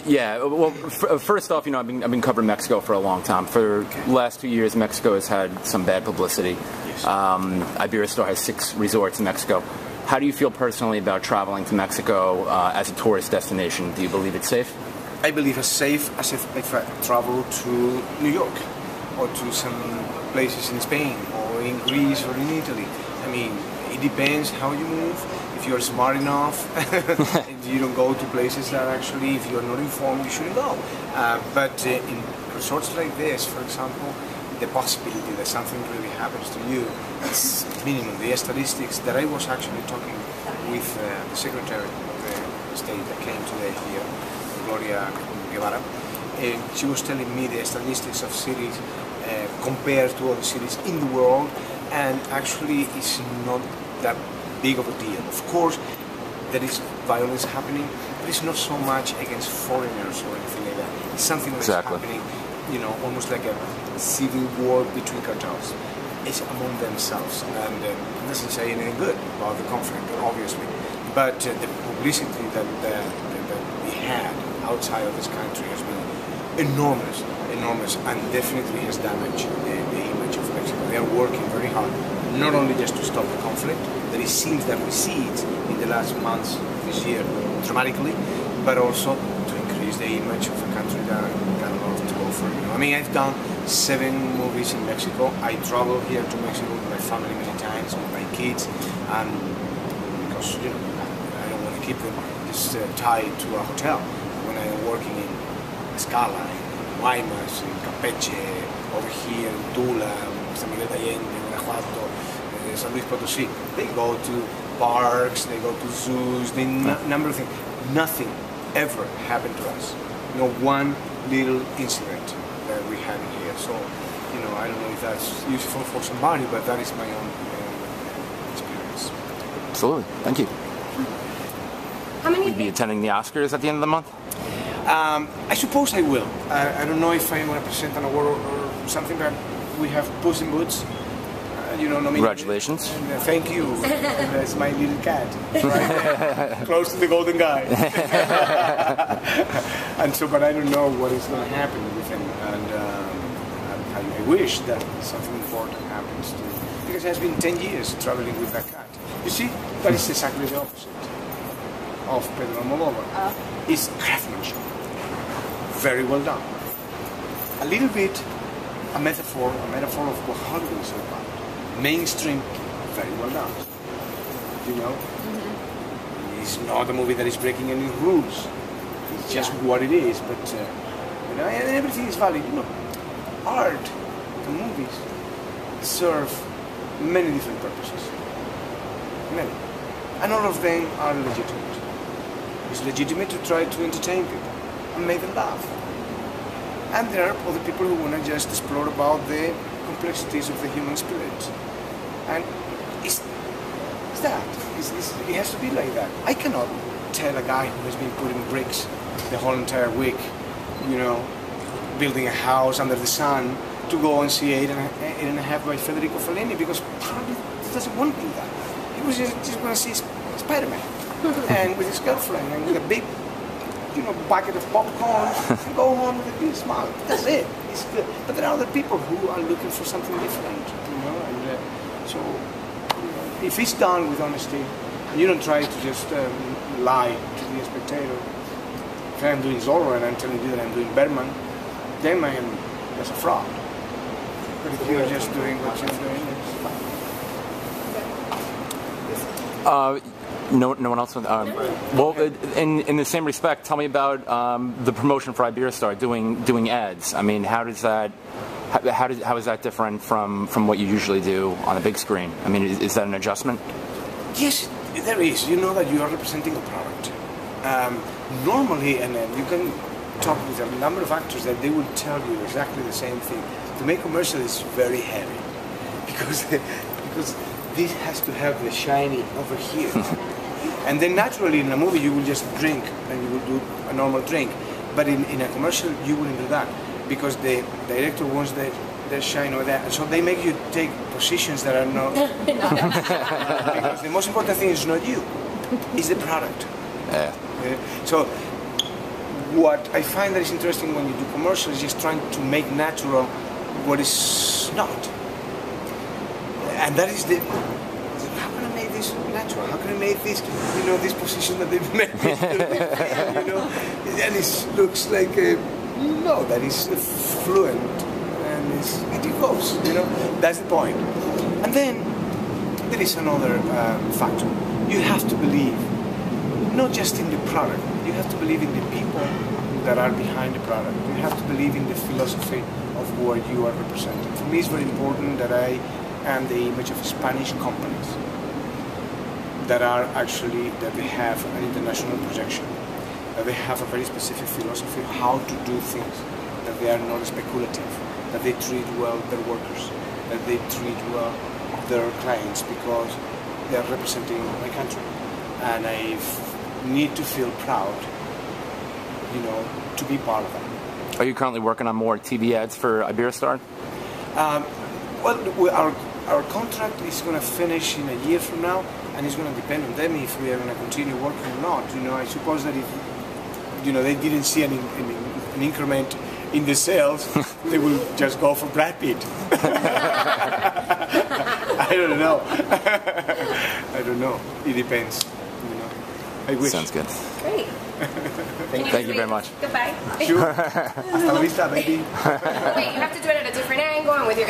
Yeah. Well, first off, I've been covering Mexico for a long time. For the last 2 years, Mexico has had some bad publicity. Yes. IBEROSTAR has 6 resorts in Mexico. How do you feel personally about traveling to Mexico as a tourist destination? Do you believe it's safe? I believe it's safe as if I travel to New York or to some places in Spain or in Greece or in Italy. I mean, it depends how you move. If you're smart enough, and you don't go to places that actually, if you're not informed, you shouldn't go. But in resorts like this, for example, the possibility that something really happens to you is minimum. The statistics that I was actually talking with the Secretary of the State that came today here, Gloria Guevara, she was telling me the statistics of cities compared to other cities in the world, and actually it's not that big of a deal. Of course, there is violence happening, but it's not so much against foreigners or anything like that. It's something that's happening, almost like a civil war between cartels. It's among themselves, and it doesn't say anything good about the conflict, obviously. But the publicity that we had outside of this country has been enormous, and definitely has damaged the image of Mexico. They are working very hard, not only just to stop the conflict, that it seems that we see it in the last months of this year dramatically, but also to increase the image of a country that got a lot to offer. I mean, I've done 7 movies in Mexico. I travel here to Mexico with my family many times, with my kids, and because I don't want to keep them just tied to a hotel. When I am working in Escala, in Guaymas, in Campeche, over here in Tula, San Miguel de Allende, Guanajuato, San Luis Potosí, they go to parks, they go to zoos, they number of things. Nothing ever happened to us. One little incident that we had here. So, I don't know if that's useful for somebody, but that is my own experience. Absolutely. Thank you. How many? Will you be attending the Oscars at the end of the month? I suppose I will. I don't know if I want to present an award or something, but we have Puss in Boots. Congratulations. And, thank you. That's my little cat, right close to the golden guy. And so, but I don't know what is going to happen with him, and I wish that something important happens to him, because it has been 10 years traveling with that cat. You see, that is exactly the opposite of Pedro Almodóvar. It's craftsmanship, very well done. A little bit a metaphor of what Hollywood is about. Mainstream, very well done. It's not a movie that is breaking any rules. It's just what it is. But and everything is valid. Art, the movies serve many different purposes. Many, and all of them are legitimate. It's legitimate to try to entertain people and make them laugh. And there are other people who want to just explore about the complexities of the human spirit. And it's that. It has to be like that. I cannot tell a guy who has been putting bricks the whole entire week, building a house under the sun, to go and see 8.5 by Federico Fellini, because probably he doesn't want to do that. He was just going to see Spider-Man, and with his girlfriend, and with a big bucket of popcorn, and go home with a big smile. That's it. It's good. But there are other people who are looking for something different, and so if it's done with honesty, and you don't try to just lie to the spectator. If I'm doing Zorro and I'm telling you that I'm doing Bergman, then that's a fraud. But if you're just doing what you're doing, No one else. Well, in the same respect, tell me about the promotion for IBEROSTAR, doing ads. I mean, how is that different from what you usually do on a big screen? I mean, is that an adjustment? Yes, there is. You know that you are representing a product. Normally, and you can talk with a number of actors that they will tell you exactly the same thing. To make commercial is very heavy because this has to have the shiny over here. And then naturally in a movie you will just drink and you will do a normal drink. But in a commercial you wouldn't do that because the director wants the shine over there. And so they make you take positions that are not... Because the most important thing is not you, it's the product. So what I find that is interesting when you do commercial is just trying to make natural what is not. And that is the, how can I make this natural? How can I make this, this position that they've made, and it looks like, that is fluent, and it goes, that's the point. And then there is another factor. You have to believe, not just in the product, you have to believe in the people that are behind the product. You have to believe in the philosophy of what you are representing. For me, it's very important that I am the image of Spanish companies that they have an international projection, that they have a very specific philosophy of how to do things, that they are not speculative, that they treat well their workers, that they treat well their clients because they are representing my country. And I need to feel proud, to be part of that. Are you currently working on more TV ads for IBEROSTAR? Well, our contract is going to finish in a year from now, and it's going to depend on them if we are going to continue working or not. I suppose that if they didn't see an increment in the sales, they will just go for Brad Pitt. I don't know. I don't know. It depends. I wish. Sounds good. Great. Thank you very much. Goodbye. Sure. Hasta la vista, baby. Wait, you have to do it at a different angle and with your...